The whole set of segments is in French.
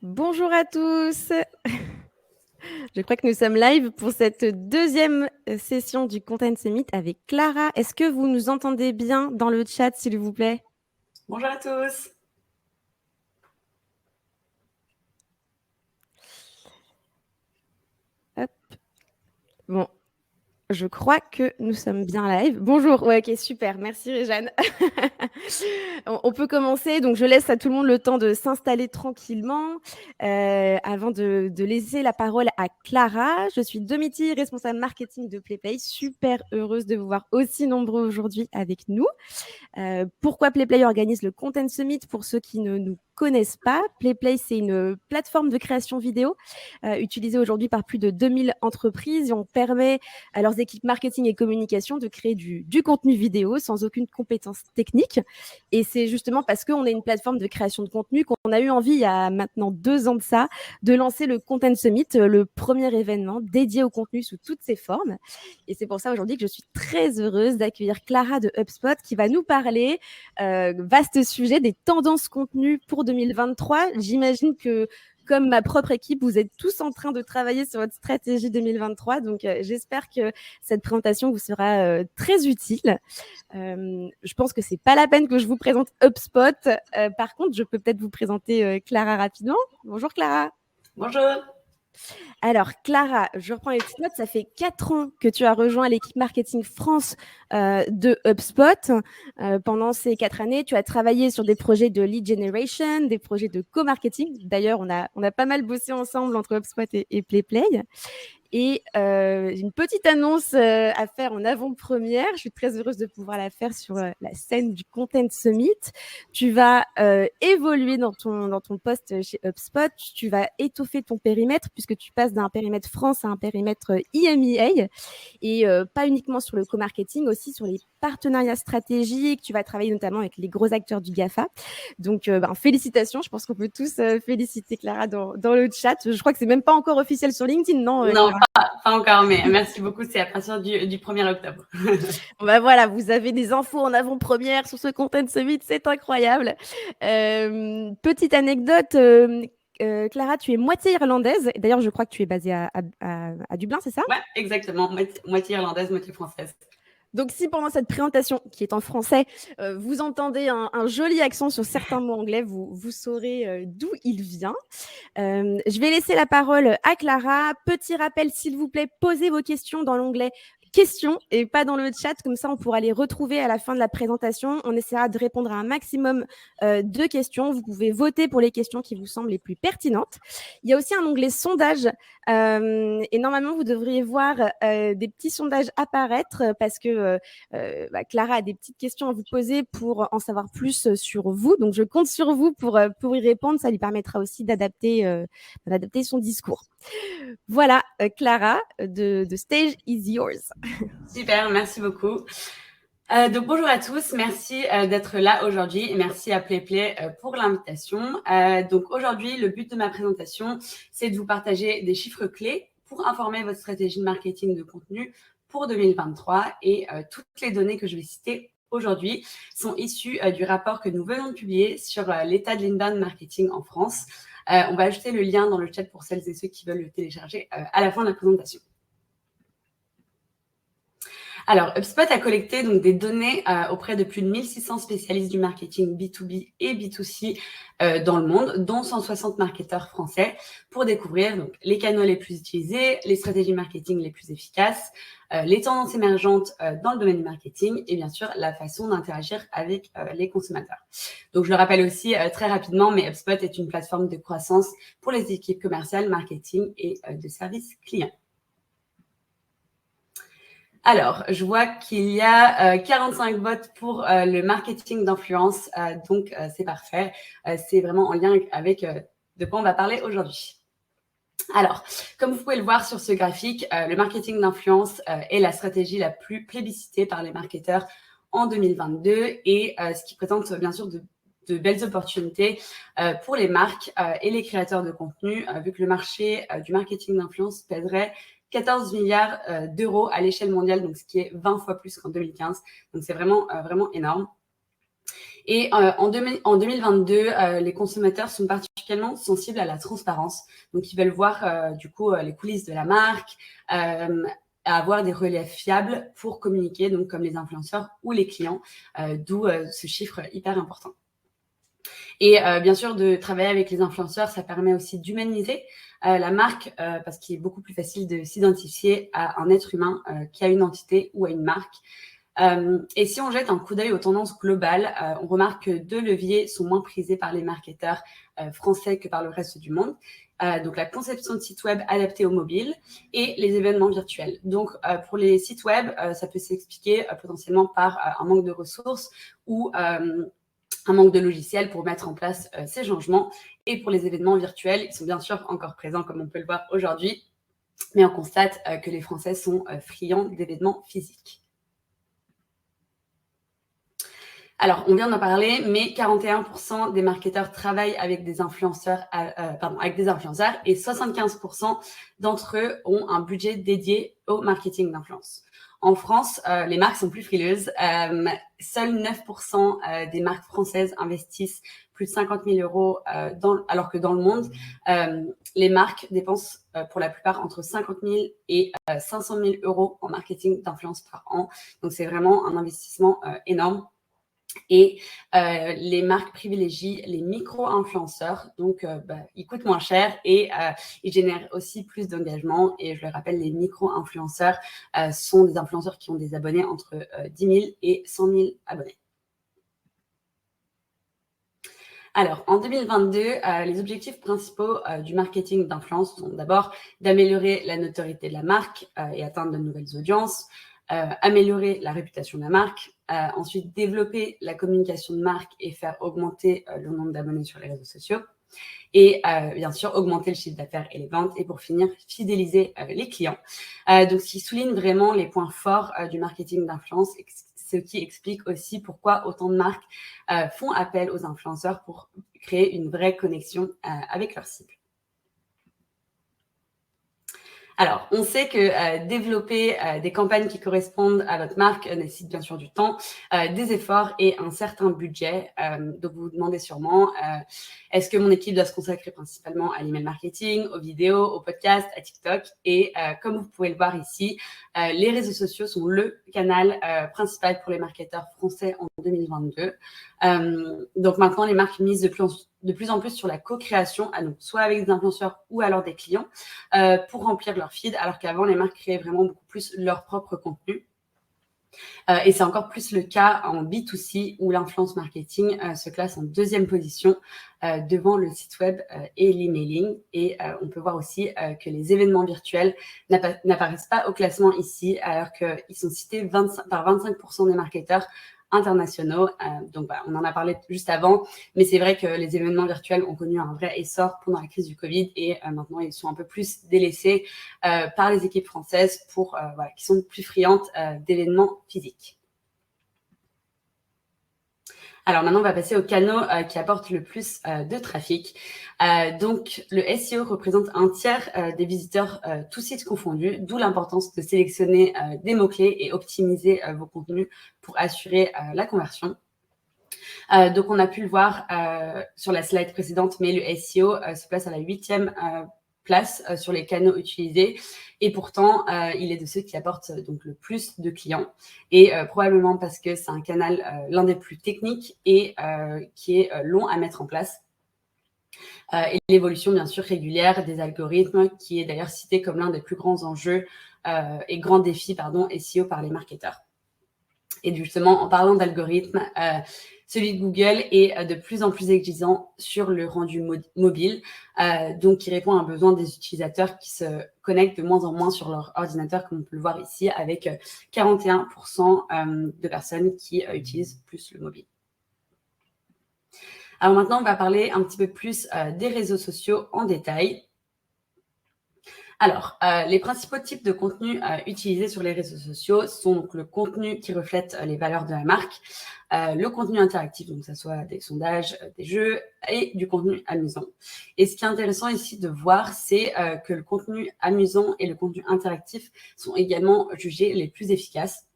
Bonjour à tous. Je crois que nous sommes live pour cette deuxième session du Content Summit avec Clara. Est-ce que vous nous entendez bien dans le chat, s'il vous plaît? Bonjour à tous. Hop. Bon, je crois que nous sommes bien live. Bonjour, ouais, ok, super, merci Réjeanne. On peut commencer, donc je laisse à tout le monde le temps de s'installer tranquillement avant de laisser la parole à Clara. Je suis Domiti, responsable marketing de PlayPlay, super heureuse de vous voir aussi nombreux aujourd'hui avec nous. Pourquoi PlayPlay organise le Content Summit? Pour ceux qui ne nous connaissent pas, PlayPlay, c'est une plateforme de création vidéo utilisée aujourd'hui par plus de 2000 entreprises et on permet à leurs équipes marketing et communication de créer du contenu vidéo sans aucune compétence technique. Et c'est justement parce qu'on est une plateforme de création de contenu qu'on a eu envie, il y a maintenant 2 ans de ça, de lancer le Content Summit, le premier événement dédié au contenu sous toutes ses formes. Et c'est pour ça aujourd'hui que je suis très heureuse d'accueillir Clara de HubSpot qui va nous parler, vaste sujet, des tendances contenues pour 2023. J'imagine que comme ma propre équipe, vous êtes tous en train de travailler sur votre stratégie 2023. Donc, j'espère que cette présentation vous sera très utile. Je pense que c'est pas la peine que je vous présente HubSpot. Par contre, je peux peut-être vous présenter Clara rapidement. Bonjour Clara. Bonjour. Alors, Clara, je reprends les petites notes. Ça fait 4 ans que tu as rejoint l'équipe marketing France de HubSpot. Pendant ces 4 années, tu as travaillé sur des projets de lead generation, des projets de co-marketing. D'ailleurs, on a pas mal bossé ensemble entre HubSpot et PlayPlay. Et une petite annonce à faire en avant-première. Je suis très heureuse de pouvoir la faire sur la scène du Content Summit. Tu vas évoluer dans ton poste chez HubSpot. Tu vas étoffer ton périmètre puisque tu passes d'un périmètre France à un périmètre EMEA. Et pas uniquement sur le co-marketing, aussi sur les partenariats stratégiques. Tu vas travailler notamment avec les gros acteurs du GAFA. Donc, félicitations. Je pense qu'on peut tous féliciter Clara dans le chat. Je crois que c'est même pas encore officiel sur LinkedIn, non, Non, Clara? pas encore, mais merci beaucoup. C'est à partir du 1er octobre. Bon, bah voilà, vous avez des infos en avant-première sur ce Content Summit, c'est incroyable. Petite anecdote, Clara, tu es moitié irlandaise. D'ailleurs, je crois que tu es basée à Dublin, c'est ça? Ouais, exactement. Moitié irlandaise, moitié française. Donc, si pendant cette présentation, qui est en français, vous entendez un joli accent sur certains mots anglais, vous saurez d'où il vient. Je vais laisser la parole à Clara. Petit rappel, s'il vous plaît, posez vos questions dans l'onglet questions et pas dans le chat. Comme ça, on pourra les retrouver à la fin de la présentation. On essaiera de répondre à un maximum de questions. Vous pouvez voter pour les questions qui vous semblent les plus pertinentes. Il y a aussi un onglet sondage. Et normalement, vous devriez voir des petits sondages apparaître parce que Clara a des petites questions à vous poser pour en savoir plus sur vous. Donc, je compte sur vous pour y répondre. Ça lui permettra aussi d'adapter son discours. Voilà, Clara, the stage is yours. Super, merci beaucoup. Donc bonjour à tous, merci d'être là aujourd'hui et merci à PlayPlay pour l'invitation. Donc aujourd'hui, le but de ma présentation, c'est de vous partager des chiffres clés pour informer votre stratégie de marketing de contenu pour 2023 et toutes les données que je vais citer aujourd'hui sont issues du rapport que nous venons de publier sur l'état de l'inbound marketing en France. On va ajouter le lien dans le chat pour celles et ceux qui veulent le télécharger à la fin de la présentation. Alors, HubSpot a collecté donc des données auprès de plus de 1600 spécialistes du marketing B2B et B2C dans le monde, dont 160 marketeurs français, pour découvrir donc, les canaux les plus utilisés, les stratégies marketing les plus efficaces, les tendances émergentes dans le domaine du marketing et bien sûr la façon d'interagir avec les consommateurs. Donc, je le rappelle aussi très rapidement, mais HubSpot est une plateforme de croissance pour les équipes commerciales, marketing et de services clients. Alors, je vois qu'il y a 45 votes pour le marketing d'influence, donc c'est parfait. C'est vraiment en lien avec de quoi on va parler aujourd'hui. Alors, comme vous pouvez le voir sur ce graphique, le marketing d'influence est la stratégie la plus plébiscitée par les marketeurs en 2022 et ce qui présente bien sûr de belles opportunités pour les marques et les créateurs de contenu, vu que le marché du marketing d'influence pèserait 14 milliards d'euros à l'échelle mondiale, donc ce qui est 20 fois plus qu'en 2015. Donc c'est vraiment, vraiment énorme. Et en 2022, les consommateurs sont particulièrement sensibles à la transparence. Donc, ils veulent voir du coup les coulisses de la marque, à avoir des reliefs fiables pour communiquer, donc comme les influenceurs ou les clients, d'où ce chiffre hyper important. Et bien sûr, de travailler avec les influenceurs, ça permet aussi d'humaniser la marque parce qu'il est beaucoup plus facile de s'identifier à un être humain qui a une entité ou à une marque. Et si on jette un coup d'œil aux tendances globales, on remarque que deux leviers sont moins prisés par les marketeurs français que par le reste du monde. Donc la conception de sites web adaptés au mobile et les événements virtuels. Donc pour les sites web, ça peut s'expliquer potentiellement par un manque de ressources ou un manque de logiciels pour mettre en place ces changements. Et pour les événements virtuels, ils sont bien sûr encore présents comme on peut le voir aujourd'hui, mais on constate que les Français sont friands d'événements physiques. Alors, on vient d'en parler, mais 41% des marketeurs travaillent avec des influenceurs, et 75% d'entre eux ont un budget dédié au marketing d'influence. En France, les marques sont plus frileuses. Seuls 9% des marques françaises investissent plus de 50 000 euros, alors que dans le monde, les marques dépensent pour la plupart entre 50 000 et 500 000 euros en marketing d'influence par an. Donc, c'est vraiment un investissement énorme. Et les marques privilégient les micro-influenceurs, donc ils coûtent moins cher et ils génèrent aussi plus d'engagement. Et je le rappelle, les micro-influenceurs sont des influenceurs qui ont des abonnés entre 10 000 et 100 000 abonnés. Alors, en 2022, les objectifs principaux du marketing d'influence sont d'abord d'améliorer la notoriété de la marque et atteindre de nouvelles audiences, améliorer la réputation de la marque, ensuite développer la communication de marque et faire augmenter le nombre d'abonnés sur les réseaux sociaux, et bien sûr augmenter le chiffre d'affaires et les ventes, et pour finir, fidéliser les clients. Donc, ce qui souligne vraiment les points forts du marketing d'influence, ce qui explique aussi pourquoi autant de marques font appel aux influenceurs pour créer une vraie connexion avec leur cible. Alors, on sait que développer des campagnes qui correspondent à votre marque nécessite bien sûr du temps, des efforts et un certain budget. Donc, vous vous demandez sûrement, est-ce que mon équipe doit se consacrer principalement à l'email marketing, aux vidéos, aux podcasts, à TikTok? Et comme vous pouvez le voir ici, les réseaux sociaux sont le canal principal pour les marketeurs français en 2022. Donc maintenant, les marques misent de plus en plus sur la co-création, donc soit avec des influenceurs ou alors des clients, pour remplir leur feed, alors qu'avant, les marques créaient vraiment beaucoup plus leur propre contenu. Et c'est encore plus le cas en B2C, où l'influence marketing se classe en deuxième position devant le site web et l'emailing. Et on peut voir aussi que les événements virtuels n'apparaissent pas au classement ici, alors qu'ils sont cités par 25% des marketeurs internationaux. Donc, on en a parlé juste avant, mais c'est vrai que les événements virtuels ont connu un vrai essor pendant la crise du Covid, et maintenant, ils sont un peu plus délaissés par les équipes françaises qui sont plus friandes d'événements physiques. Alors maintenant, on va passer aux canaux qui apportent le plus de trafic. Donc, le SEO représente un tiers des visiteurs, tous sites confondus, d'où l'importance de sélectionner des mots-clés et optimiser vos contenus pour assurer la conversion. Donc, on a pu le voir sur la slide précédente, mais le SEO se place à la 8e place sur les canaux utilisés, et pourtant il est de ceux qui apportent donc le plus de clients, et probablement parce que c'est un canal l'un des plus techniques et qui est long à mettre en place. Et l'évolution bien sûr régulière des algorithmes, qui est d'ailleurs cité comme l'un des plus grands enjeux et grands défis SEO par les marketeurs. Et justement, en parlant d'algorithmes, celui de Google est de plus en plus exigeant sur le rendu mobile, donc qui répond à un besoin des utilisateurs qui se connectent de moins en moins sur leur ordinateur, comme on peut le voir ici, avec 41% de personnes qui utilisent plus le mobile. Alors maintenant, on va parler un petit peu plus des réseaux sociaux en détail. Alors, les principaux types de contenus utilisés sur les réseaux sociaux sont donc le contenu qui reflète les valeurs de la marque, le contenu interactif, donc que ce soit des sondages, des jeux, et du contenu amusant. Et ce qui est intéressant ici de voir, c'est que le contenu amusant et le contenu interactif sont également jugés les plus efficaces.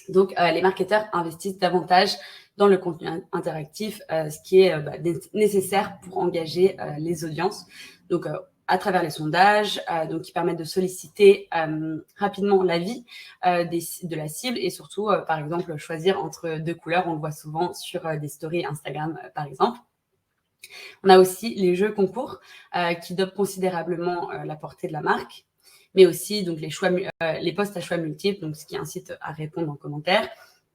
Donc, les marketeurs investissent davantage dans le contenu interactif, ce qui est nécessaire pour engager les audiences. Donc, à travers les sondages, donc qui permettent de solliciter rapidement l'avis de la cible et surtout, par exemple, choisir entre 2 couleurs. On le voit souvent sur des stories Instagram, par exemple. On a aussi les jeux concours qui dopent considérablement la portée de la marque, mais aussi donc les posts à choix multiples, donc ce qui incite à répondre en commentaire,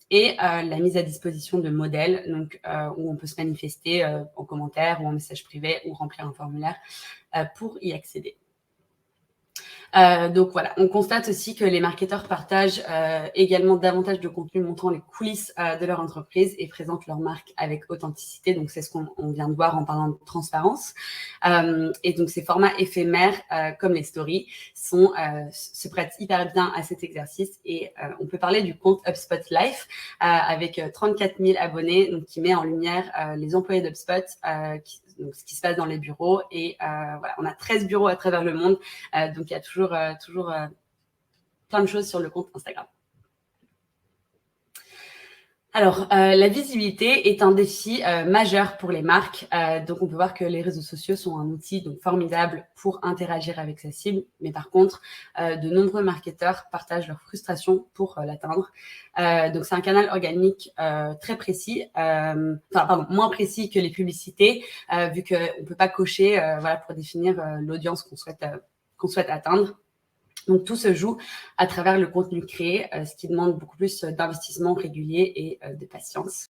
et la mise à disposition de modèles, donc où on peut se manifester en commentaire ou en message privé ou remplir un formulaire pour y accéder. Donc voilà, on constate aussi que les marketeurs partagent également davantage de contenu montrant les coulisses de leur entreprise et présentent leur marque avec authenticité. Donc c'est ce qu'on vient de voir en parlant de transparence. Et donc ces formats éphémères comme les stories se prêtent hyper bien à cet exercice. Et on peut parler du compte HubSpot Life avec 34 000 abonnés, donc qui met en lumière les employés d'HubSpot, donc ce qui se passe dans les bureaux. Et voilà, on a 13 bureaux à travers le monde, donc il y a toujours plein de choses sur le compte Instagram. Alors, la visibilité est un défi majeur pour les marques. Donc, on peut voir que les réseaux sociaux sont un outil donc formidable pour interagir avec sa cible. Mais par contre, de nombreux marketeurs partagent leur frustration pour l'atteindre. Donc, c'est un canal organique très précis, moins précis que les publicités, vu qu'on ne peut pas cocher pour définir l'audience qu'on souhaite atteindre. Donc, tout se joue à travers le contenu créé, ce qui demande beaucoup plus d'investissement régulier et de patience.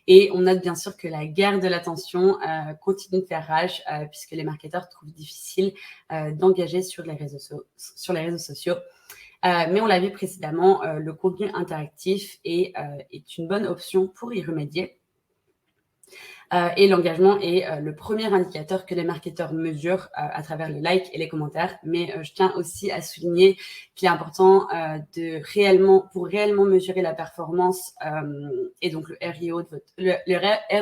Et on note bien sûr que la guerre de l'attention continue de faire rage puisque les marketeurs trouvent difficile d'engager sur les réseaux sociaux. Mais on l'a vu précédemment, le contenu interactif est une bonne option pour y remédier. Et l'engagement est le premier indicateur que les marketeurs mesurent à travers les likes et les commentaires. Mais je tiens aussi à souligner qu'il est important pour réellement mesurer la performance et donc le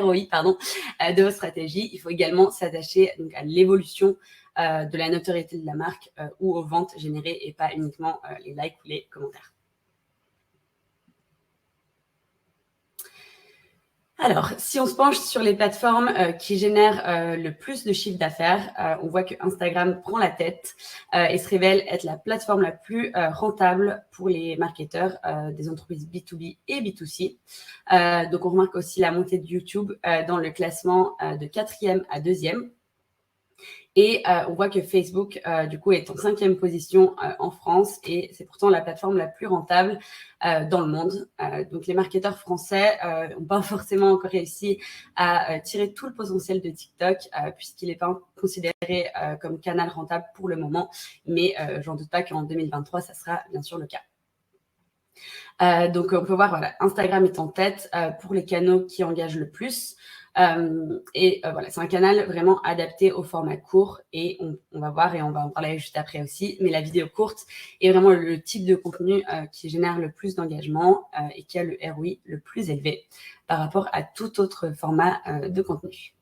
ROI de votre stratégie, il faut également s'attacher donc à l'évolution de la notoriété de la marque ou aux ventes générées et pas uniquement les likes ou les commentaires. Alors, si on se penche sur les plateformes qui génèrent le plus de chiffre d'affaires, on voit que Instagram prend la tête et se révèle être la plateforme la plus rentable pour les marketeurs des entreprises B2B et B2C. Donc, on remarque aussi la montée de YouTube dans le classement de 4e à 2e. Et on voit que Facebook, du coup, est en 5e position en France et c'est pourtant la plateforme la plus rentable dans le monde. Donc, les marketeurs français n'ont pas forcément encore réussi à tirer tout le potentiel de TikTok puisqu'il n'est pas considéré comme canal rentable pour le moment. Mais j'en doute pas qu'en 2023, ça sera bien sûr le cas. Donc, on peut voir, Instagram est en tête pour les canaux qui engagent le plus. C'est un canal vraiment adapté au format court et on va voir et on va en parler juste après aussi, mais la vidéo courte est vraiment le type de contenu qui génère le plus d'engagement et qui a le ROI le plus élevé par rapport à tout autre format de contenu.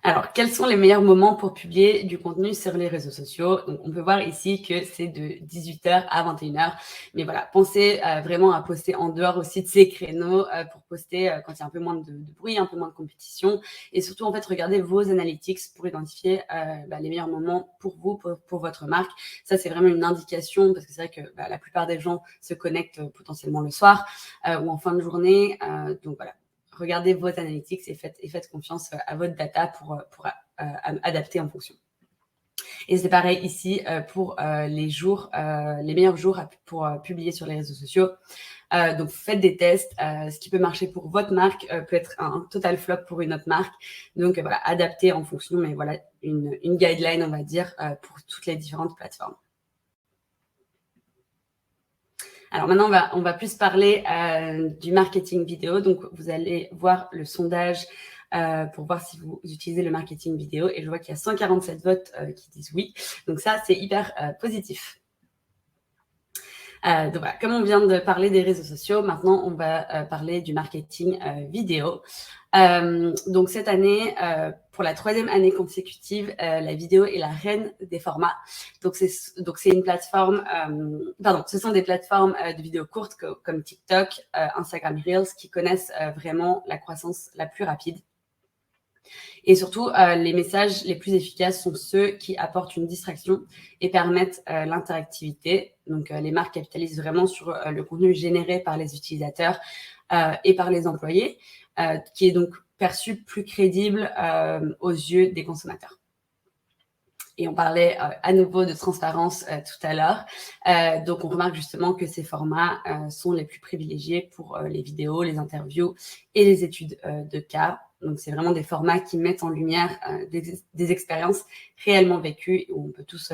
Alors, quels sont les meilleurs moments pour publier du contenu sur les réseaux sociaux? Donc, on peut voir ici que c'est de 18h à 21h. Mais voilà, pensez vraiment à poster en dehors aussi de ces créneaux pour poster quand il y a un peu moins de bruit, un peu moins de compétition. Et surtout, en fait, regardez vos analytics pour identifier les meilleurs moments pour vous, pour votre marque. Ça, c'est vraiment une indication parce que c'est vrai que la plupart des gens se connectent potentiellement le soir ou en fin de journée. Donc, voilà. Regardez vos analytics et faites confiance à votre data pour adapter en fonction. Et c'est pareil ici pour les meilleurs jours pour publier sur les réseaux sociaux. Donc, faites des tests. Ce qui peut marcher pour votre marque peut être un total flop pour une autre marque. Donc, adaptez en fonction, mais voilà une guideline, on va dire, pour toutes les différentes plateformes. Alors maintenant, on va plus parler du marketing vidéo. Donc, vous allez voir le sondage pour voir si vous utilisez le marketing vidéo. Et je vois qu'il y a 147 votes qui disent oui. Donc ça, c'est hyper positif. Donc voilà, comme on vient de parler des réseaux sociaux, maintenant on va parler du marketing vidéo. Donc cette année, pour la 3e année consécutive, la vidéo est la reine des formats. Donc c'est une plateforme, ce sont des plateformes de vidéos courtes comme TikTok, Instagram Reels qui connaissent vraiment la croissance la plus rapide. Et surtout, les messages les plus efficaces sont ceux qui apportent une distraction et permettent l'interactivité. Donc, les marques capitalisent vraiment sur le contenu généré par les utilisateurs et par les employés, qui est donc perçu plus crédible aux yeux des consommateurs. Et on parlait à nouveau de transparence tout à l'heure. Donc, on remarque justement que ces formats sont les plus privilégiés pour les vidéos, les interviews et les études de cas. Donc, c'est vraiment des formats qui mettent en lumière des expériences réellement vécues où on peut tous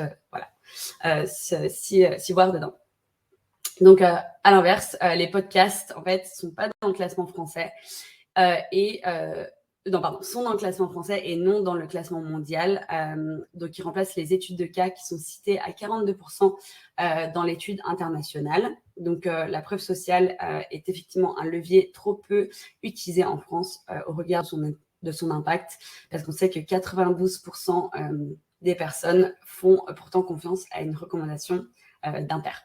s'y voir dedans. Donc, à l'inverse, les podcasts, en fait, sont pas dans le classement français sont dans le classement français et non dans le classement mondial. Donc, ils remplacent les études de cas qui sont citées à 42% dans l'étude internationale. Donc, la preuve sociale est effectivement un levier trop peu utilisé en France au regard de son impact, parce qu'on sait que 92% des personnes font pourtant confiance à une recommandation d'un pair.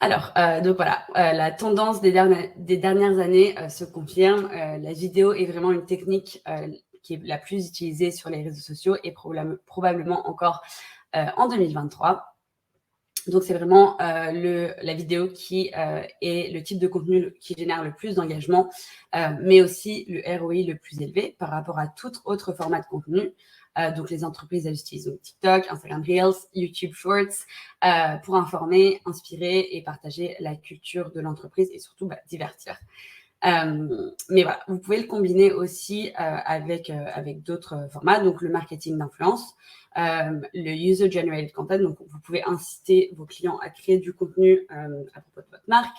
Alors, donc voilà, la tendance des dernières années se confirme. La vidéo est vraiment une technique qui est la plus utilisée sur les réseaux sociaux et probablement encore en 2023. Donc, c'est vraiment la vidéo qui est le type de contenu qui génère le plus d'engagement, mais aussi le ROI le plus élevé par rapport à tout autre format de contenu. Donc, les entreprises utilisent donc TikTok, Instagram Reels, YouTube Shorts pour informer, inspirer et partager la culture de l'entreprise et surtout divertir. Mais voilà, vous pouvez le combiner aussi avec d'autres formats, donc le marketing d'influence, le user-generated content, donc vous pouvez inciter vos clients à créer du contenu à propos de votre marque,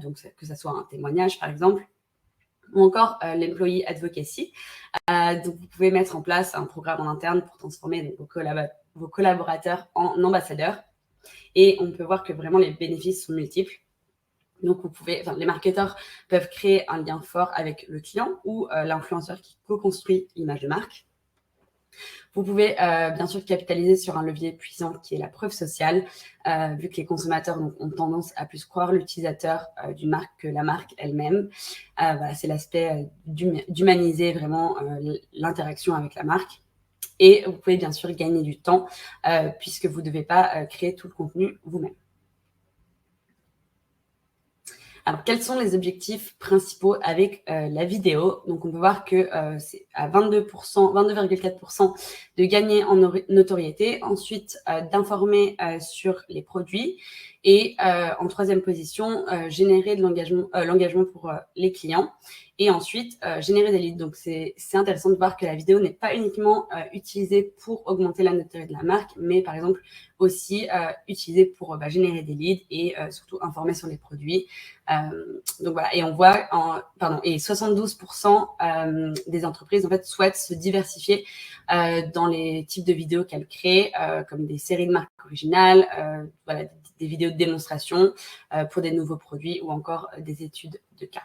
donc que ça soit un témoignage par exemple, ou encore l'employee advocacy. Donc, vous pouvez mettre en place un programme en interne pour transformer donc, vos collaborateurs en ambassadeurs. Et on peut voir que vraiment les bénéfices sont multiples. Donc, les marketeurs peuvent créer un lien fort avec le client ou l'influenceur qui co-construit l'image de marque. Vous pouvez bien sûr capitaliser sur un levier puissant qui est la preuve sociale, vu que les consommateurs ont tendance à plus croire l'utilisateur d'une marque que la marque elle-même. C'est l'aspect d'humaniser vraiment l'interaction avec la marque. Et vous pouvez bien sûr gagner du temps puisque vous ne devez pas créer tout le contenu vous-même. Alors, quels sont les objectifs principaux avec la vidéo? Donc, on peut voir que c'est à 22,4% de gagner en notoriété, ensuite d'informer sur les produits et en 3e position, générer de l'engagement pour les clients et ensuite générer des leads. Donc, c'est intéressant de voir que la vidéo n'est pas uniquement utilisée pour augmenter la notoriété de la marque, mais par exemple aussi utilisée pour générer des leads et surtout informer sur les produits. Donc voilà, et on voit, et 72% des entreprises en fait souhaitent se diversifier dans les types de vidéos qu'elles créent, comme des séries de marques originales, des vidéos de démonstration pour des nouveaux produits ou encore des études de cas.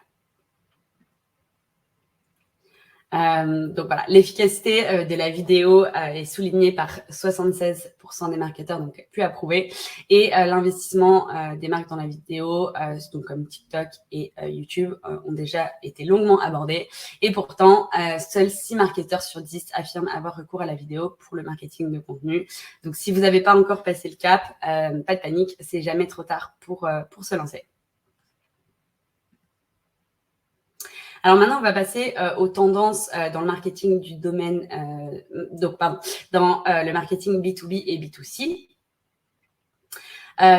Donc voilà, l'efficacité de la vidéo est soulignée par 76% des marketeurs, donc plus approuvé. Et l'investissement des marques dans la vidéo, donc comme TikTok et YouTube, ont déjà été longuement abordés. Et pourtant, seuls 6 marketeurs sur 10 affirment avoir recours à la vidéo pour le marketing de contenu. Donc si vous n'avez pas encore passé le cap, pas de panique, c'est jamais trop tard pour se lancer. Alors maintenant, on va passer aux tendances dans le marketing du domaine, dans le marketing B2B et B2C.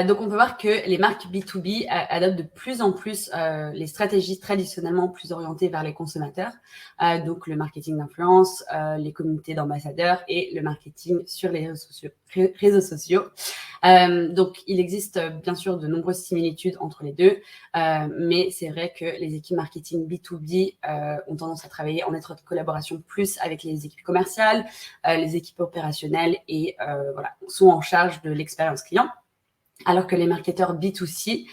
Donc, on peut voir que les marques B2B adoptent de plus en plus les stratégies traditionnellement plus orientées vers les consommateurs, donc le marketing d'influence, les communautés d'ambassadeurs et le marketing sur les réseaux sociaux. Donc, il existe bien sûr de nombreuses similitudes entre les deux, mais c'est vrai que les équipes marketing B2B ont tendance à travailler en étroite collaboration plus avec les équipes commerciales, les équipes opérationnelles et sont en charge de l'expérience client. alors que les marketeurs B2C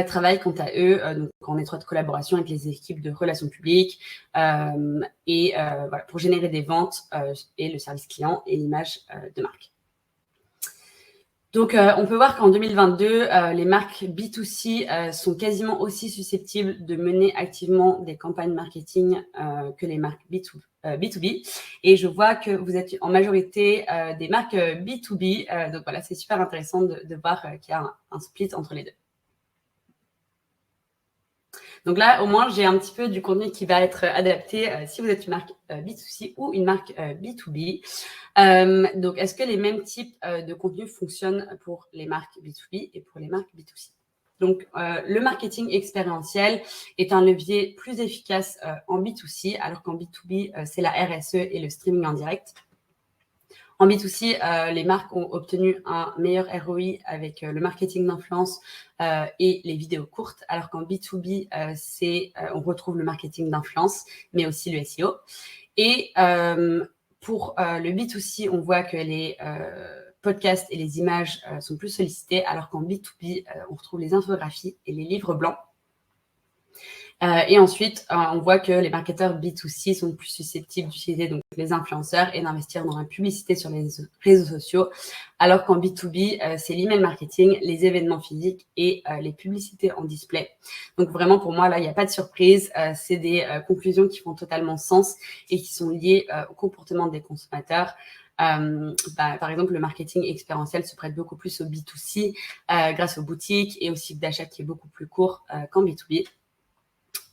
travaillent quant à eux donc en étroite collaboration avec les équipes de relations publiques et voilà, pour générer des ventes et le service client et l'image de marque. Donc, on peut voir qu'en 2022, les marques B2C sont quasiment aussi susceptibles de mener activement des campagnes marketing que les marques B2B. Et je vois que vous êtes en majorité des marques B2B. Donc voilà, c'est super intéressant de voir qu'il y a un split entre les deux. Donc là, au moins, j'ai un petit peu du contenu qui va être adapté si vous êtes une marque B2C ou une marque B2B. Donc, est-ce que les mêmes types de contenus fonctionnent pour les marques B2B et pour les marques B2C? Donc, le marketing expérientiel est un levier plus efficace en B2C, alors qu'en B2B, c'est la RSE et le streaming en direct. En B2C, les marques ont obtenu un meilleur ROI avec le marketing d'influence et les vidéos courtes, alors qu'en B2B, on retrouve le marketing d'influence, mais aussi le SEO. Et pour le B2C, on voit que les podcasts et les images sont plus sollicités, alors qu'en B2B, on retrouve les infographies et les livres blancs. Et ensuite, on voit que les marketeurs B2C sont plus susceptibles d'utiliser donc les influenceurs et d'investir dans la publicité sur les réseaux sociaux, alors qu'en B2B, c'est l'email marketing, les événements physiques et les publicités en display. Donc vraiment, pour moi, là, il n'y a pas de surprise. C'est des conclusions qui font totalement sens et qui sont liées au comportement des consommateurs. Par exemple, le marketing expérientiel se prête beaucoup plus au B2C grâce aux boutiques et au cycle d'achat qui est beaucoup plus court qu'en B2B.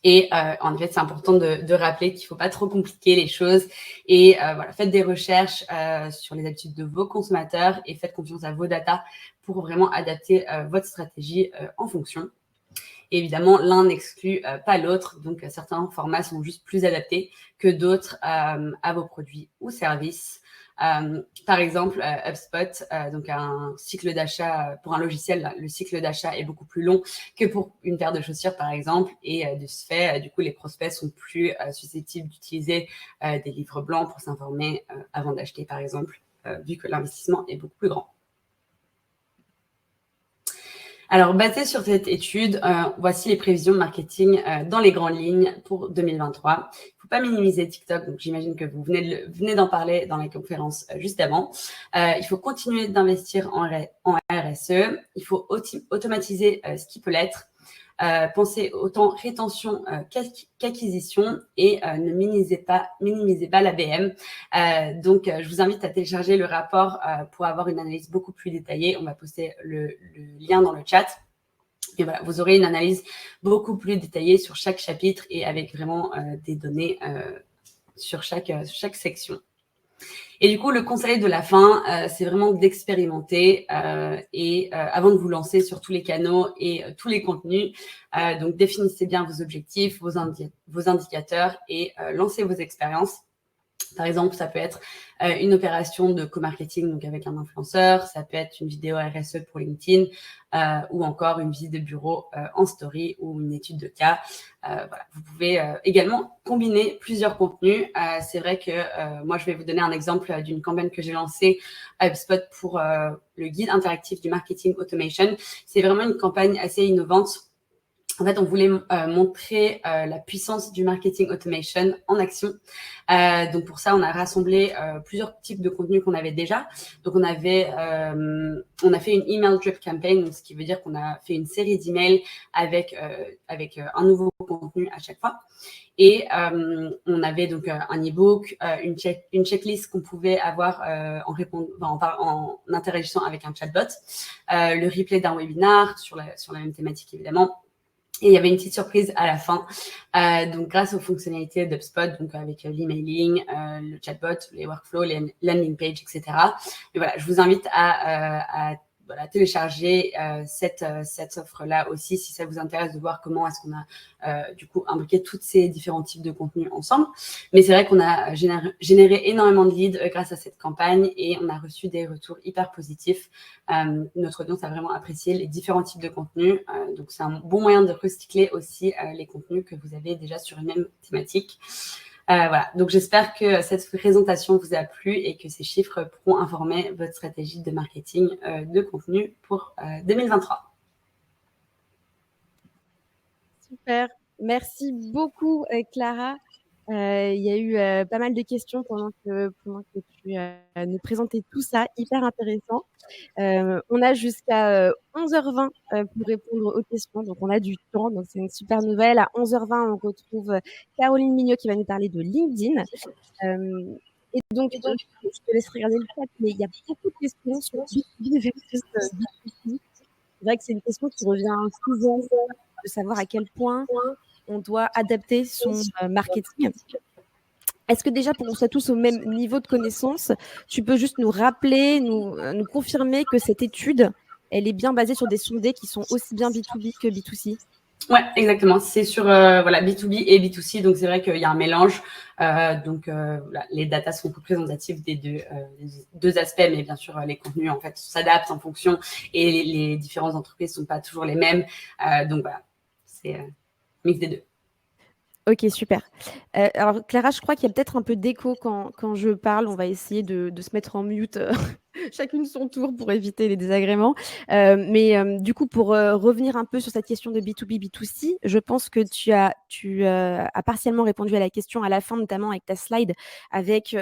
Et en fait, c'est important de rappeler qu'il ne faut pas trop compliquer les choses. Et voilà, faites des recherches sur les habitudes de vos consommateurs et faites confiance à vos data pour vraiment adapter votre stratégie en fonction. Et évidemment, l'un n'exclut pas l'autre. Donc, certains formats sont juste plus adaptés que d'autres à vos produits ou services. Par exemple, HubSpot, donc un cycle d'achat pour un logiciel, le cycle d'achat est beaucoup plus long que pour une paire de chaussures, par exemple. Et de ce fait, du coup, les prospects sont plus susceptibles d'utiliser des livres blancs pour s'informer avant d'acheter, par exemple, vu que l'investissement est beaucoup plus grand. Alors, basé sur cette étude, voici les prévisions de marketing dans les grandes lignes pour 2023. Il ne faut pas minimiser TikTok, donc j'imagine que vous venez d'en parler dans la conférence juste avant. Il faut continuer d'investir en RSE. Il faut automatiser ce qui peut l'être. Pensez autant rétention qu'acquisition et ne minimisez pas l'ABM. Donc, je vous invite à télécharger le rapport pour avoir une analyse beaucoup plus détaillée. On va poster le lien dans le chat. Et voilà, vous aurez une analyse beaucoup plus détaillée sur chaque chapitre et avec vraiment des données sur chaque section. Et du coup, le conseil de la fin, c'est vraiment d'expérimenter avant de vous lancer sur tous les canaux et tous les contenus. Donc, définissez bien vos objectifs, vos indicateurs et lancez vos expériences. Par exemple, ça peut être une opération de co-marketing donc avec un influenceur, ça peut être une vidéo RSE pour LinkedIn ou encore une visite de bureau en story ou une étude de cas. Voilà. Vous pouvez également combiner plusieurs contenus. C'est vrai que moi, je vais vous donner un exemple d'une campagne que j'ai lancée à HubSpot pour le guide interactif du marketing automation. C'est vraiment une campagne assez innovante. En fait, on voulait montrer la puissance du marketing automation en action. Donc, pour ça, on a rassemblé plusieurs types de contenus qu'on avait déjà. Donc, on a fait une email drip campaign, ce qui veut dire qu'on a fait une série d'emails avec un nouveau contenu à chaque fois. Et on avait donc un e-book, une checklist qu'on pouvait avoir en interagissant avec un chatbot, le replay d'un webinar sur la même thématique, évidemment. Et il y avait une petite surprise à la fin. Donc, grâce aux fonctionnalités d'HubSpot, donc avec l'emailing, le chatbot, les workflows, les landing pages, etc. Mais voilà, je vous invite à télécharger cette offre-là aussi, si ça vous intéresse de voir comment est-ce qu'on a du coup imbriqué tous ces différents types de contenus ensemble. Mais c'est vrai qu'on a généré énormément de leads grâce à cette campagne et on a reçu des retours hyper positifs. Notre audience a vraiment apprécié les différents types de contenus. Donc, c'est un bon moyen de recycler aussi les contenus que vous avez déjà sur une même thématique. Voilà, donc j'espère que cette présentation vous a plu et que ces chiffres pourront informer votre stratégie de marketing de contenu pour 2023. Super, merci beaucoup Clara. Il y a eu pas mal de questions pendant que tu nous présentais tout ça, hyper intéressant. On a jusqu'à 11h20 pour répondre aux questions, donc on a du temps, donc c'est une super nouvelle. À 11h20, on retrouve Caroline Mignot qui va nous parler de LinkedIn. Et donc, je te laisse regarder le chat, mais il y a beaucoup de questions sur B2B versus B2C. C'est vrai que c'est une question qui revient souvent, de savoir à quel point on doit adapter son marketing. Est-ce que déjà, pour qu'on soit tous au même niveau de connaissance, tu peux juste nous rappeler, nous confirmer que cette étude, elle est bien basée sur des sondés qui sont aussi bien B2B que B2C? Ouais, exactement. C'est sur voilà, B2B et B2C, donc c'est vrai qu'il y a un mélange. Voilà, les datas sont représentatives des deux aspects, mais bien sûr, les contenus en fait s'adaptent en fonction et les différentes entreprises ne sont pas toujours les mêmes. Donc voilà, c'est mix des deux. Ok, super. Alors, Clara, je crois qu'il y a peut-être un peu d'écho quand je parle. On va essayer de se mettre en mute chacune son tour pour éviter les désagréments. Du coup, pour revenir un peu sur cette question de B2B, B2C, je pense que tu as partiellement répondu à la question à la fin, notamment avec ta slide, avec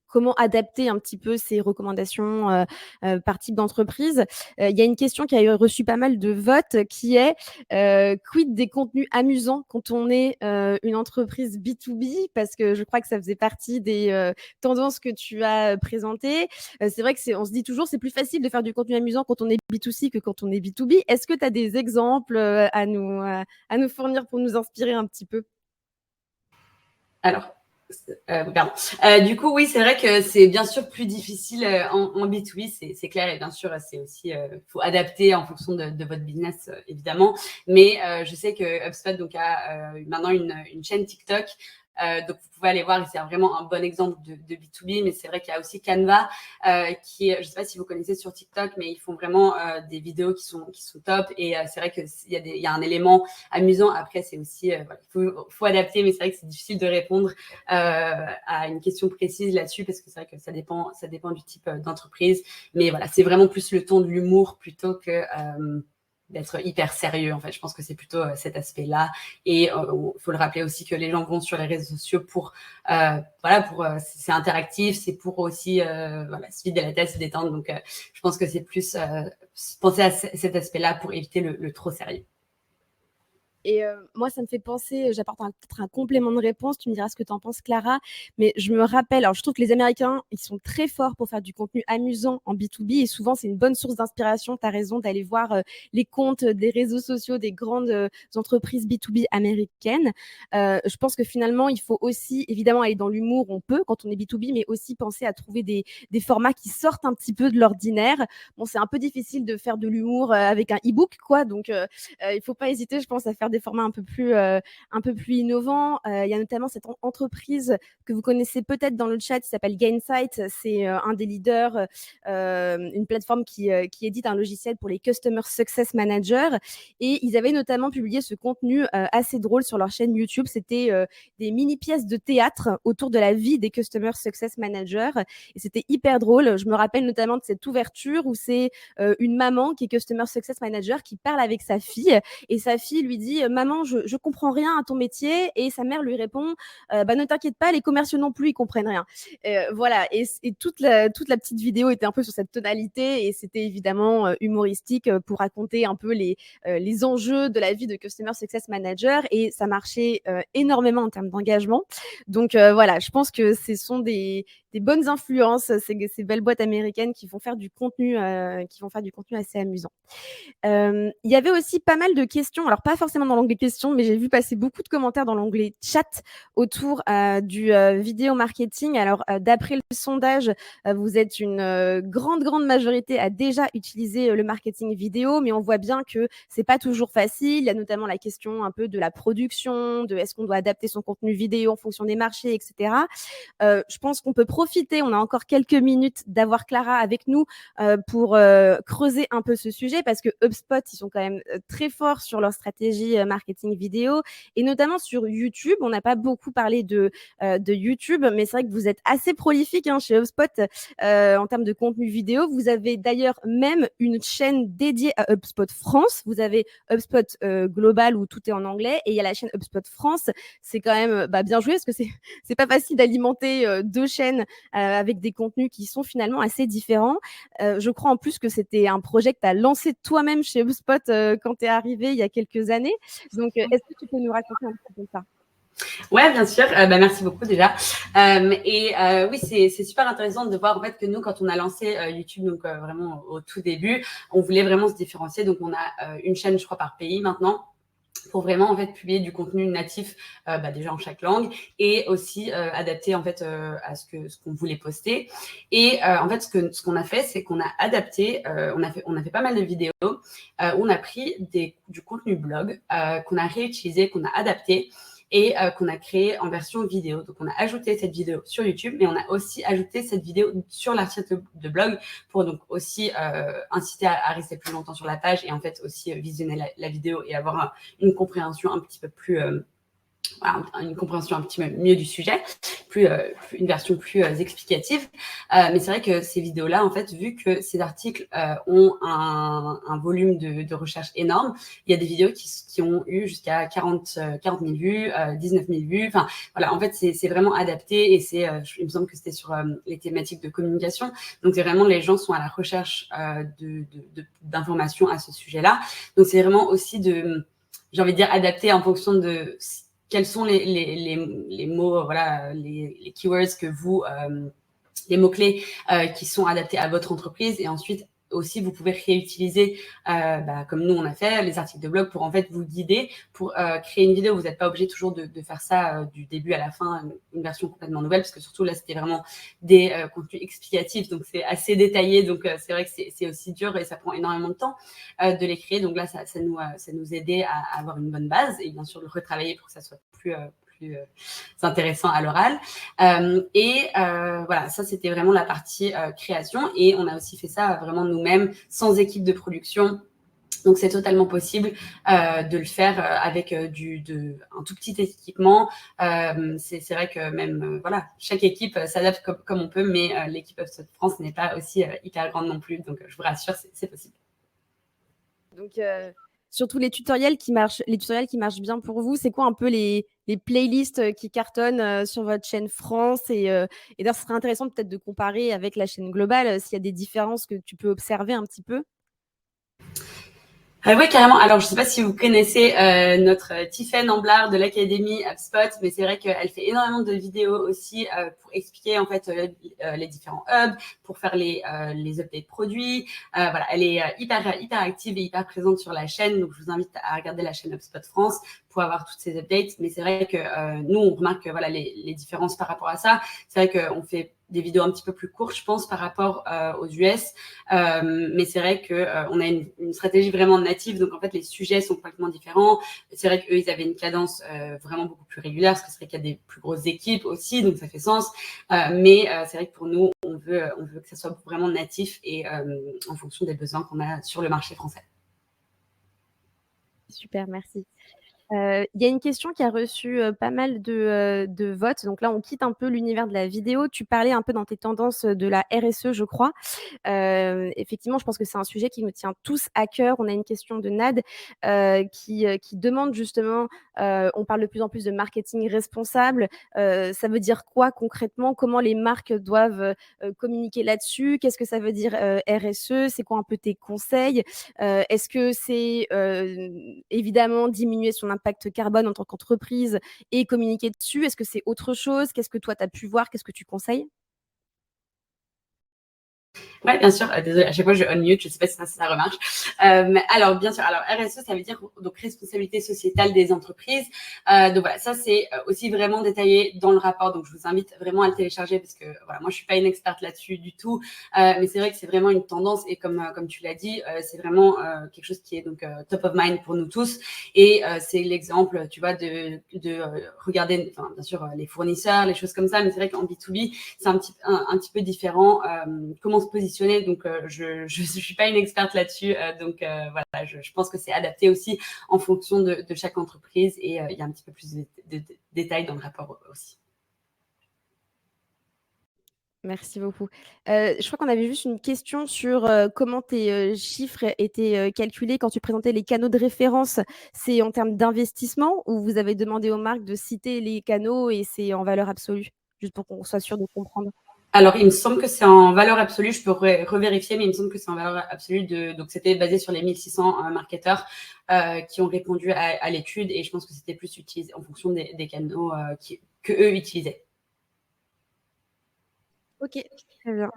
comment adapter un petit peu ces recommandations par type d'entreprise. Il y a une question qui a reçu pas mal de votes qui est quid des contenus amusants quand on est une entreprise B2B, parce que je crois que ça faisait partie des tendances que tu as présentées. C'est vrai on se dit toujours c'est plus facile de faire du contenu amusant quand on est B2C que quand on est B2B. Est-ce que tu as des exemples à nous fournir pour nous inspirer un petit peu? Alors, pardon. Du coup, oui, c'est vrai que c'est bien sûr plus difficile en B2B, c'est clair, et bien sûr, c'est aussi, faut adapter en fonction de votre business, évidemment. Mais je sais que HubSpot donc, a maintenant une chaîne TikTok. Donc, vous pouvez aller voir, c'est vraiment un bon exemple de B2B, mais c'est vrai qu'il y a aussi Canva, qui est, je ne sais pas si vous connaissez sur TikTok, mais ils font vraiment des vidéos qui sont top. Et c'est vrai qu'il y a un élément amusant. Après, c'est aussi, voilà, faut adapter, mais c'est vrai que c'est difficile de répondre à une question précise là-dessus, parce que c'est vrai que ça dépend du type d'entreprise. Mais voilà, c'est vraiment plus le ton de l'humour plutôt que d'être hyper sérieux. En fait, je pense que c'est plutôt cet aspect-là. Et il faut le rappeler aussi que les gens vont sur les réseaux sociaux pour c'est interactif, c'est pour aussi voilà, se vider la tête, se détendre. Donc, je pense que c'est plus penser à cet aspect-là pour éviter le trop sérieux. Et moi, ça me fait penser, j'apporte peut-être un complément de réponse, tu me diras ce que tu en penses, Clara, mais je me rappelle, alors je trouve que les Américains, ils sont très forts pour faire du contenu amusant en B2B, et souvent, c'est une bonne source d'inspiration. Tu as raison d'aller voir les comptes des réseaux sociaux des grandes entreprises B2B américaines. Je pense que finalement, il faut aussi, évidemment, aller dans l'humour, on peut quand on est B2B, mais aussi penser à trouver des formats qui sortent un petit peu de l'ordinaire. Bon, c'est un peu difficile de faire de l'humour avec un e-book, quoi, donc il ne faut pas hésiter, je pense, à faire des formats un peu plus innovants. Il y a notamment cette entreprise que vous connaissez peut-être dans le chat qui s'appelle Gainsight. C'est un des leaders, une plateforme qui édite un logiciel pour les Customer Success Managers. Et ils avaient notamment publié ce contenu assez drôle sur leur chaîne YouTube. C'était des mini-pièces de théâtre autour de la vie des Customer Success Managers. Et c'était hyper drôle. Je me rappelle notamment de cette ouverture où c'est une maman qui est Customer Success Manager qui parle avec sa fille. Et sa fille lui dit maman, je comprends rien à ton métier. Et sa mère lui répond ne t'inquiète pas, les commerciaux non plus, ils comprennent rien. Voilà. Et toute la petite vidéo était un peu sur cette tonalité, et c'était évidemment humoristique pour raconter un peu les enjeux de la vie de Customer Success Manager, et ça marchait énormément en termes d'engagement. Donc voilà, je pense que ce sont des bonnes influences, ces belles boîtes américaines qui vont faire du contenu assez amusant. Il y avait aussi pas mal de questions, alors pas forcément dans l'onglet questions, mais j'ai vu passer beaucoup de commentaires dans l'onglet chat autour du vidéo marketing. Alors, d'après le sondage, vous êtes une grande majorité à déjà utiliser le marketing vidéo, mais on voit bien que c'est pas toujours facile. Il y a notamment la question un peu de la production, de est-ce qu'on doit adapter son contenu vidéo en fonction des marchés, etc. Je pense qu'on peut profiter, on a encore quelques minutes d'avoir Clara avec nous pour creuser un peu ce sujet parce que HubSpot, ils sont quand même très forts sur leur stratégie marketing vidéo et notamment sur YouTube. On n'a pas beaucoup parlé de YouTube, mais c'est vrai que vous êtes assez prolifique chez HubSpot en termes de contenu vidéo. Vous avez d'ailleurs même une chaîne dédiée à HubSpot France. Vous avez HubSpot Global où tout est en anglais et il y a la chaîne HubSpot France. C'est quand même bien joué parce que c'est pas facile d'alimenter deux chaînes avec des contenus qui sont finalement assez différents. Je crois en plus que c'était un projet que tu as lancé toi-même chez HubSpot quand tu es arrivé il y a quelques années. Donc, est-ce que tu peux nous raconter un petit peu ça? Ouais, bien sûr. Merci beaucoup déjà. Oui, c'est super intéressant de voir en fait que nous, quand on a lancé YouTube, donc vraiment au tout début, on voulait vraiment se différencier. Donc, on a une chaîne, je crois, par pays maintenant, pour vraiment en fait publier du contenu natif déjà en chaque langue et aussi adapté en fait à ce qu'on voulait poster. Et en fait ce qu'on a fait, c'est qu'on a adapté, on a fait pas mal de vidéos où on a pris du contenu blog qu'on a réutilisé, qu'on a adapté et qu'on a créé en version vidéo. Donc, on a ajouté cette vidéo sur YouTube, mais on a aussi ajouté cette vidéo sur l'article de blog pour donc aussi inciter à rester plus longtemps sur la page et en fait aussi visionner la vidéo et avoir une compréhension un petit peu plus une compréhension un petit peu mieux du sujet, une version plus explicative. Mais c'est vrai que ces vidéos-là, en fait, vu que ces articles ont un volume de recherche énorme, il y a des vidéos qui ont eu jusqu'à 40 000 vues, 19 000 vues. Enfin, voilà, en fait, c'est vraiment adapté et il me semble que c'était sur les thématiques de communication. Donc, c'est vraiment les gens sont à la recherche d'informations à ce sujet-là. Donc, c'est vraiment aussi j'ai envie de dire, adapté en fonction de quels sont les mots, voilà, les keywords que vous, les mots-clés qui sont adaptés à votre entreprise. Et ensuite, aussi, vous pouvez réutiliser, comme nous, on a fait, les articles de blog pour en fait vous guider, pour créer une vidéo. Vous n'êtes pas obligé toujours de faire ça du début à la fin, une version complètement nouvelle, parce que surtout là, c'était vraiment des contenus explicatifs, donc c'est assez détaillé. Donc, c'est vrai que c'est aussi dur et ça prend énormément de temps de les créer. Donc là, ça nous aidait à avoir une bonne base et bien sûr de le retravailler pour que ça soit plus intéressant à l'oral. Voilà, ça c'était vraiment la partie création et on a aussi fait ça vraiment nous-mêmes, sans équipe de production. Donc, c'est totalement possible de le faire avec un tout petit équipement. C'est vrai que même, voilà, chaque équipe s'adapte comme on peut, mais l'équipe HubSpot France n'est pas aussi hyper grande non plus. Donc, je vous rassure, c'est possible. Donc, surtout les tutoriels qui marchent bien pour vous, c'est quoi un peu les playlists qui cartonnent sur votre chaîne France et d'ailleurs, ce serait intéressant peut-être de comparer avec la chaîne globale, s'il y a des différences que tu peux observer un petit peu? Oui, carrément. Alors, je ne sais pas si vous connaissez notre Tiffaine Amblard de l'Académie HubSpot, mais c'est vrai qu'elle fait énormément de vidéos aussi pour expliquer en fait les différents hubs, pour faire les updates produits. Voilà, elle est hyper active et hyper présente sur la chaîne. Donc, je vous invite à regarder la chaîne HubSpot France pour avoir toutes ces updates. Mais c'est vrai que nous, on remarque voilà les différences par rapport à ça. C'est vrai qu'on fait des vidéos un petit peu plus courtes, je pense, par rapport aux US. Mais c'est vrai qu'on a une stratégie vraiment native. Donc, en fait, les sujets sont complètement différents. C'est vrai qu'eux, ils avaient une cadence vraiment beaucoup plus régulière parce que c'est vrai qu'il y a des plus grosses équipes aussi. Donc, ça fait sens. Mais c'est vrai que pour nous, on veut que ça soit vraiment natif et en fonction des besoins qu'on a sur le marché français. Super, merci. Il y a une question qui a reçu pas mal de votes. Donc là, on quitte un peu l'univers de la vidéo. Tu parlais un peu dans tes tendances de la RSE, je crois. Effectivement, je pense que c'est un sujet qui nous tient tous à cœur. On a une question de Nad qui demande justement, on parle de plus en plus de marketing responsable. Ça veut dire quoi concrètement? Comment les marques doivent communiquer là-dessus? Qu'est-ce que ça veut dire RSE? C'est quoi un peu tes conseils? Est-ce que c'est évidemment diminuer son impact carbone en tant qu'entreprise et communiquer dessus? Est-ce que c'est autre chose? Qu'est-ce que toi, tu as pu voir? Qu'est-ce que tu conseilles? Ouais, bien sûr. Désolée, à chaque fois, je unmute. Je ne sais pas si ça remarche. Mais alors, bien sûr. Alors, RSE, ça veut dire donc responsabilité sociétale des entreprises. Donc voilà, ça c'est aussi vraiment détaillé dans le rapport. Donc je vous invite vraiment à le télécharger parce que voilà, moi je suis pas une experte là-dessus du tout. Mais c'est vrai que c'est vraiment une tendance et comme tu l'as dit, c'est vraiment quelque chose qui est donc top of mind pour nous tous. Et c'est l'exemple, tu vois, de regarder, enfin bien sûr les fournisseurs, les choses comme ça. Mais c'est vrai qu'en B2B, c'est un petit peu différent. Comment se positionner. Donc, je suis pas une experte là-dessus. Donc, voilà, je pense que c'est adapté aussi en fonction de chaque entreprise et il y a un petit peu plus de détails dans le rapport aussi. Merci beaucoup. Je crois qu'on avait juste une question sur, comment tes, chiffres étaient, calculés quand tu présentais les canaux de référence. C'est en termes d'investissement ou vous avez demandé aux marques de citer les canaux et c'est en valeur absolue? Juste pour qu'on soit sûr de comprendre. Alors, il me semble que c'est en valeur absolue. Je peux revérifier, mais il me semble que c'est en valeur absolue. Donc, c'était basé sur les 1600 marketeurs qui ont répondu à l'étude et je pense que c'était plus utilisé en fonction des canaux que eux utilisaient. OK, très bien.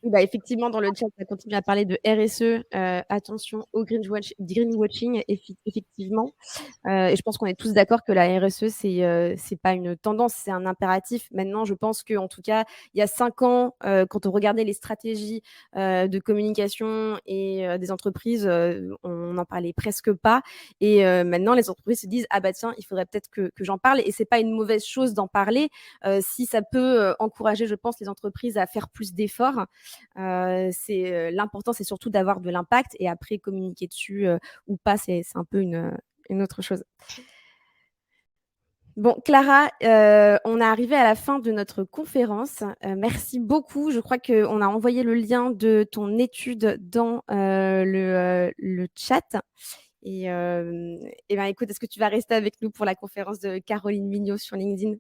Oui, bah, effectivement, dans le chat, ça continue à parler de RSE, attention au greenwashing, effectivement. Et je pense qu'on est tous d'accord que la RSE, c'est pas une tendance, c'est un impératif. Maintenant, je pense qu'en tout cas, il y a 5 ans, quand on regardait les stratégies, de communication et des entreprises, on n'en parlait presque pas et maintenant les entreprises se disent: «Ah bah tiens, il faudrait peut-être que j'en parle» et c'est pas une mauvaise chose d'en parler, si ça peut, encourager, je pense, les entreprises à faire plus d'efforts. L'important, c'est surtout d'avoir de l'impact et après communiquer dessus, ou pas, c'est un peu une autre chose. Bon, Clara, on est arrivé à la fin de notre conférence. Merci beaucoup. Je crois qu'on a envoyé le lien de ton étude dans, le chat et ben, écoute, est-ce que tu vas rester avec nous pour la conférence de Caroline Mignot sur LinkedIn?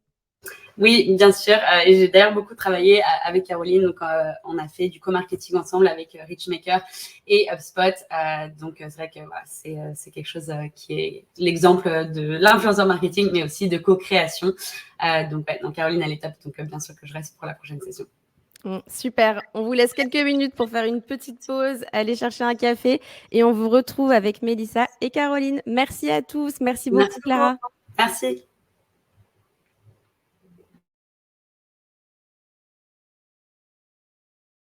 Oui, bien sûr. Et j'ai d'ailleurs beaucoup travaillé avec Caroline. Donc, on a fait du co-marketing ensemble avec Richmaker et HubSpot. Donc, c'est vrai que voilà, c'est quelque chose qui est l'exemple de l'influenceur marketing, mais aussi de co-création. Donc, Caroline, elle est top. Donc, bien sûr que je reste pour la prochaine session. Super. On vous laisse quelques minutes pour faire une petite pause, aller chercher un café et on vous retrouve avec Mélissa et Caroline. Merci à tous. Merci beaucoup, Merci beaucoup. Clara. Merci.